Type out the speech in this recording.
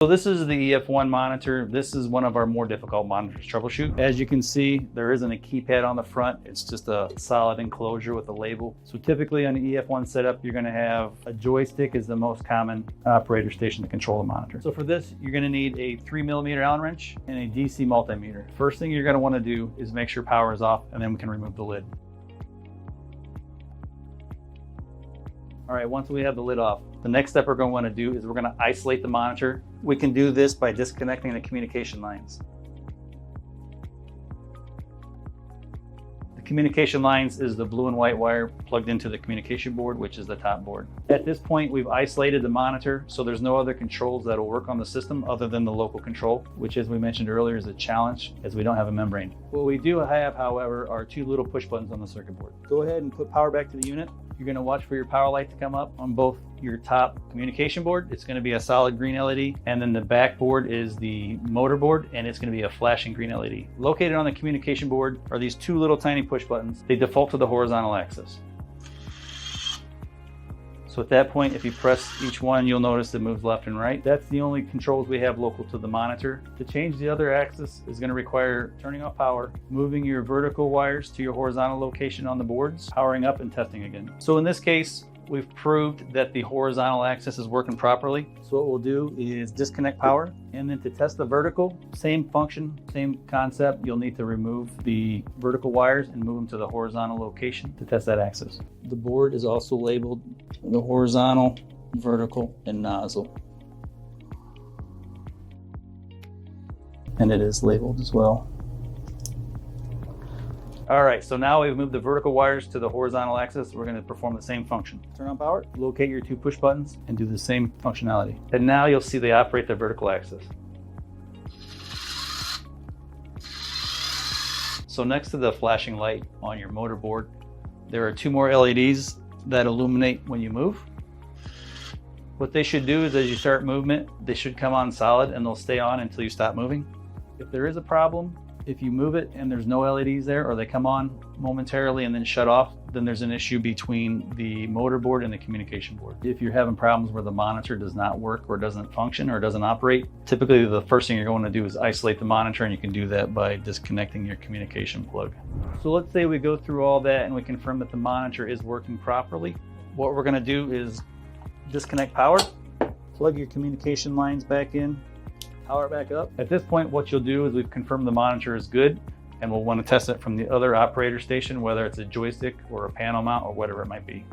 So this is the EF1 monitor. This is one of our more difficult monitors to troubleshoot. As you can see, there isn't a keypad on the front. It's just a solid enclosure with a label. So typically on the EF1 setup, you're gonna have a joystick is the most common operator station to control the monitor. So for this, you're gonna need a 3mm Allen wrench and a DC multimeter. First thing you're gonna wanna do is make sure power is off, and then we can remove the lid. All right, once we have the lid off, the next step we're going to want to do is we're going to isolate the monitor. We can do this by disconnecting the communication lines. The communication lines is the blue and white wire plugged into the communication board, which is the top board. At this point, we've isolated the monitor, so there's no other controls that will work on the system other than the local control, which, as we mentioned earlier, is a challenge as we don't have a membrane. What we do have, however, are two little push buttons on the circuit board. Go ahead and put power back to the unit. You're going to watch for your power light to come up on both your top communication board. It's going to be a solid green LED, and then the back board is the motor board, and it's going to be a flashing green LED. Located on the communication board are these two little tiny push buttons. They default to the horizontal axis. So at that point, if you press each one, you'll notice it moves left and right. That's the only controls we have local to the monitor. To change the other axis is going to require turning off power, moving your vertical wires to your horizontal location on the boards, powering up, and testing again. So in this case, we've proved that the horizontal axis is working properly. So what we'll do is disconnect power, and then to test the vertical, same function, same concept, you'll need to remove the vertical wires and move them to the horizontal location to test that axis. The board is also labeled the horizontal, vertical, and nozzle. And it is labeled as well. All right, so now we've moved the vertical wires to the horizontal axis. We're going to perform the same function. Turn on power, locate your two push buttons, and do the same functionality. And now you'll see they operate the vertical axis. So next to the flashing light on your motor board, there are two more LEDs that illuminate when you move. What they should do is as you start movement, they should come on solid and they'll stay on until you stop moving. If there is a problem, if you move it and there's no LEDs there, or they come on momentarily and then shut off, then there's an issue between the motor board and the communication board. If you're having problems where the monitor does not work or doesn't function or doesn't operate, typically the first thing you're going to do is isolate the monitor, and you can do that by disconnecting your communication plug. So let's say we go through all that and we confirm that the monitor is working properly. What we're going to do is disconnect power, plug your communication lines back in, power it back up. At this point, what you'll do is we've confirmed the monitor is good, and we'll want to test it from the other operator station, whether it's a joystick or a panel mount or whatever it might be.